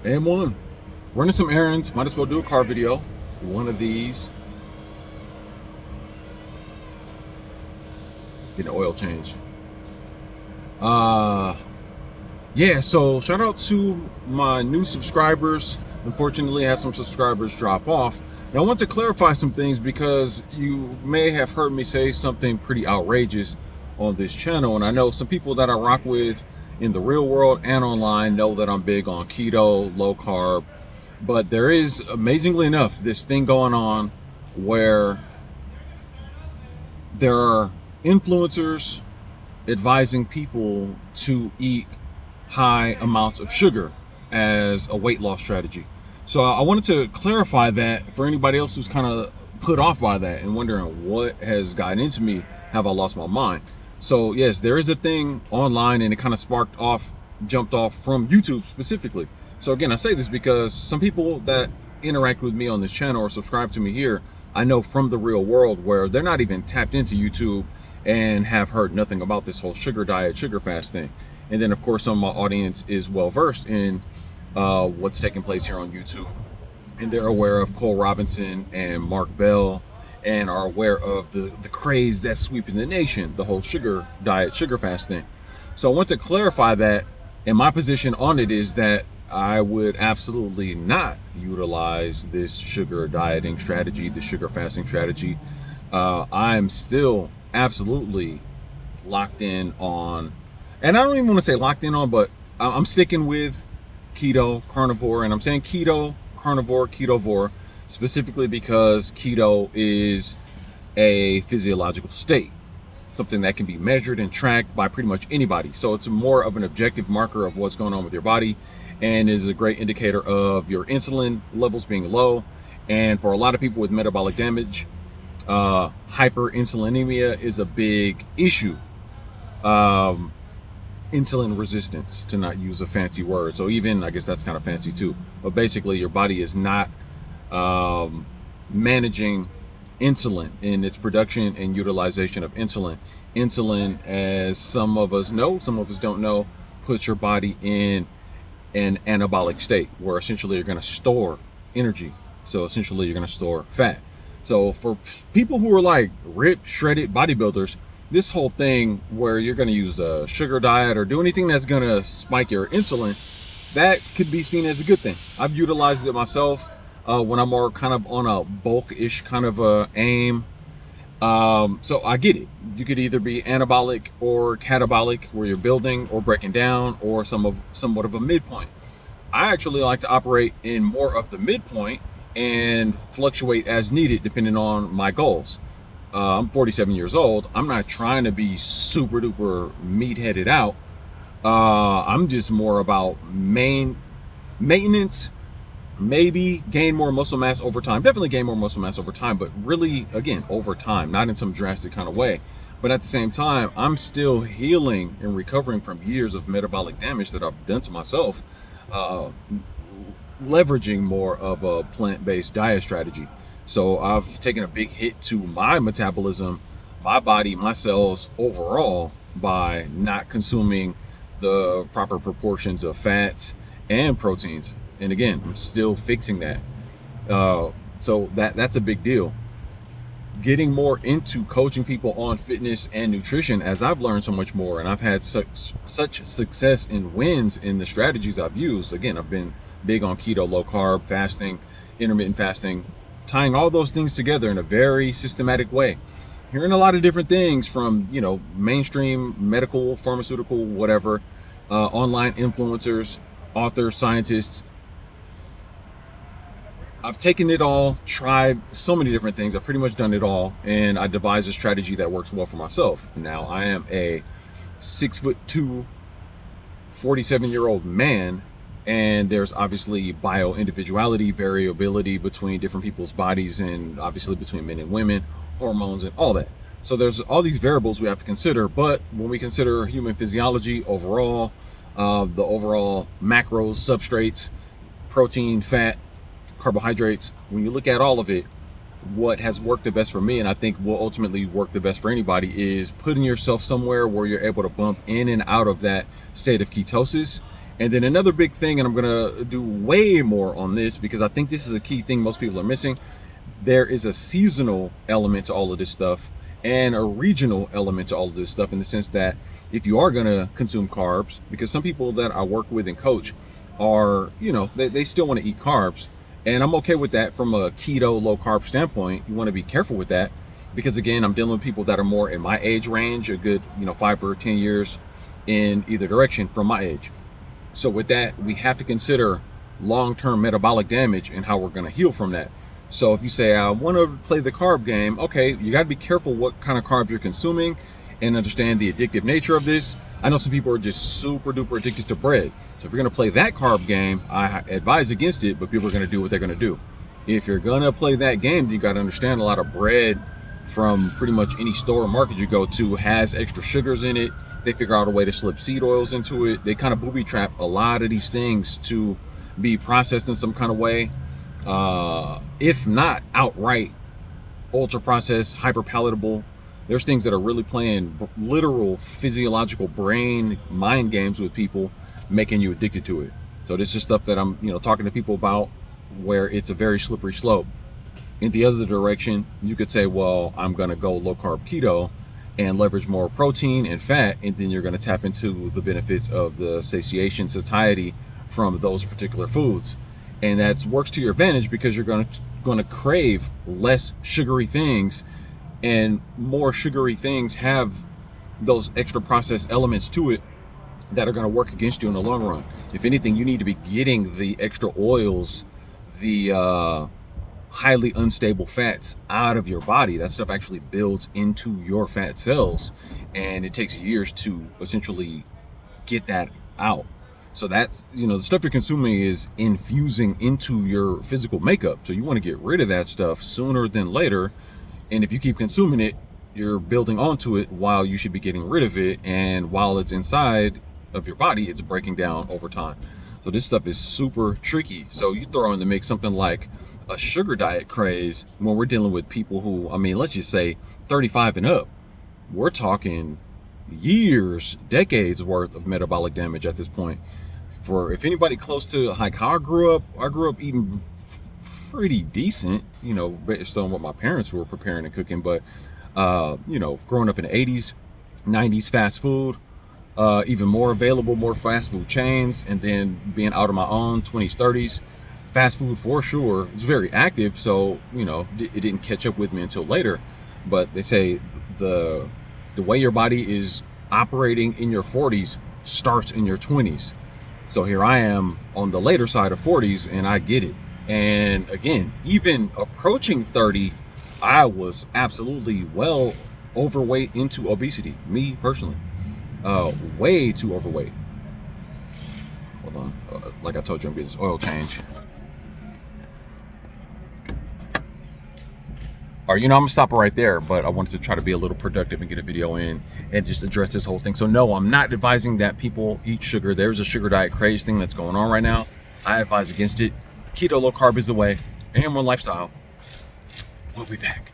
AM1, running some errands, might as well do a car video. One of these, get an oil change. Yeah, so shout out to my new subscribers. Unfortunately, I had some subscribers drop off. And I want to clarify some things because you may have heard me say something pretty outrageous on this channel. And I know some people that I rock with in the real world and online know that I'm big on keto, low carb. But there is, amazingly enough, this thing going on where there are influencers advising people to eat high amounts of sugar as a weight loss strategy. So I wanted to clarify that for anybody else who's kind of put off by that and wondering what has gotten into me. Have I lost my mind? So yes, there is a thing online, and it kind of jumped off from YouTube specifically. So again, I say this because some people that interact with me on this channel or subscribe to me here, I know from the real world where they're not even tapped into YouTube and have heard nothing about this whole sugar diet, sugar fast thing. And then of course some of my audience is well versed in what's taking place here on YouTube, and they're aware of Cole Robinson and Mark Bell, and are aware of the craze that's sweeping the nation, the whole sugar diet, sugar fast thing. So I want to clarify that, and my position on it is that I would absolutely not utilize this sugar dieting strategy, the sugar fasting strategy. I'm still absolutely locked in on, and I don't even want to say locked in on, but I'm sticking with keto, carnivore, and I'm saying keto, carnivore, ketovore, specifically because keto is a physiological state, something that can be measured and tracked by pretty much anybody. So it's more of an objective marker of what's going on with your body, and is a great indicator of your insulin levels being low. And for a lot of people with metabolic damage, hyperinsulinemia is a big issue. Insulin resistance, to not use a fancy word. So even, I guess that's kind of fancy too, but basically your body is not managing insulin in its production and utilization of insulin. Insulin, as some of us know, some of us don't know, puts your body in an anabolic state where essentially you're going to store energy. So essentially you're going to store fat. So for people who are like ripped, shredded bodybuilders, this whole thing where you're going to use a sugar diet or do anything that's going to spike your insulin, that could be seen as a good thing. I've utilized it myself when I'm more kind of on a bulk-ish kind of aim. So I get it. You could either be anabolic or catabolic, where you're building or breaking down, or somewhat of a midpoint. I actually like to operate in more of the midpoint and fluctuate as needed depending on my goals. I'm 47 years old. I'm not trying to be super duper meat headed out. I'm just more about maintenance, maybe gain more muscle mass over time. Definitely gain more muscle mass over time, but really, again, over time, not in some drastic kind of way. But at the same time, I'm still healing and recovering from years of metabolic damage that I've done to myself, leveraging more of a plant-based diet strategy. So I've taken a big hit to my metabolism, my body, my cells overall, by not consuming the proper proportions of fats and proteins. And again, I'm still fixing that. So that's a big deal. Getting more into coaching people on fitness and nutrition, as I've learned so much more, and I've had such success and wins in the strategies I've used. Again, I've been big on keto, low carb, fasting, intermittent fasting, tying all those things together in a very systematic way. Hearing a lot of different things from, mainstream, medical, pharmaceutical, whatever, online influencers, authors, scientists. I've taken it all, tried so many different things. I've pretty much done it all, and I devised a strategy that works well for myself. Now, I am a 6'2", 47-year-old man, and there's obviously bio-individuality, variability between different people's bodies, and obviously between men and women, hormones and all that. So there's all these variables we have to consider. But when we consider human physiology overall, the overall macros, substrates, protein, fat, carbohydrates, when you look at all of it, what has worked the best for me, and I think will ultimately work the best for anybody, is putting yourself somewhere where you're able to bump in and out of that state of ketosis And then another big thing, and I'm gonna do way more on this because I think this is a key thing most people are missing. There is a seasonal element to all of this stuff and a regional element to all of this stuff, in the sense that if you are gonna consume carbs, because some people that I work with and coach are, they still want to eat carbs. And I'm okay with that from a keto, low carb standpoint. You want to be careful with that because, again, I'm dealing with people that are more in my age range, a good, 5 or 10 years in either direction from my age. So with that, we have to consider long-term metabolic damage and how we're going to heal from that. So if you say, I want to play the carb game, okay, you got to be careful what kind of carbs you're consuming and understand the addictive nature of this. I know some people are just super duper addicted to bread. So if you're going to play that carb game, I advise against it, but people are going to do what they're going to do. If you're going to play that game, you got to understand a lot of bread from pretty much any store or market you go to has extra sugars in it. They figure out a way to slip seed oils into it. They kind of booby trap a lot of these things to be processed in some kind of way. If not outright ultra processed, hyper palatable. There's things that are really playing literal physiological brain mind games with people, making you addicted to it. So this is stuff that I'm, talking to people about, where it's a very slippery slope. In the other direction, you could say, well, I'm going to go low carb keto and leverage more protein and fat, and then you're going to tap into the benefits of the satiation satiety from those particular foods. And that works to your advantage because you're going to crave less sugary things, and more sugary things have those extra processed elements to it that are going to work against you in the long run. If anything, you need to be getting the extra oils, the highly unstable fats out of your body. That stuff actually builds into your fat cells, and it takes years to essentially get that out. So that's, the stuff you're consuming is infusing into your physical makeup. So you want to get rid of that stuff sooner than later. And if you keep consuming it, you're building onto it while you should be getting rid of it. And while it's inside of your body, it's breaking down over time. So this stuff is super tricky. So you throw in the mix something like a sugar diet craze when we're dealing with people who, let's just say 35 and up. We're talking years, decades worth of metabolic damage at this point. For if anybody close to like how I grew up eating pretty decent, based on what my parents were preparing and cooking. But, growing up in the 80s, 90s, fast food, even more available, more fast food chains, and then being out on my own, 20s, 30s, fast food for sure. It was very active. So, it didn't catch up with me until later. But they say the way your body is operating in your 40s starts in your 20s. So here I am on the later side of 40s, and I get it. And again, even approaching 30, I was absolutely well overweight into obesity. Me personally, way too overweight. Hold on, like I told you, I'm getting this oil change. Or, I'm gonna stop it right there, but I wanted to try to be a little productive and get a video in and just address this whole thing. So no, I'm not advising that people eat sugar. There's a sugar diet craze thing that's going on right now. I advise against it. Keto, low carb is the way. AM1 Lifestyle. We'll be back.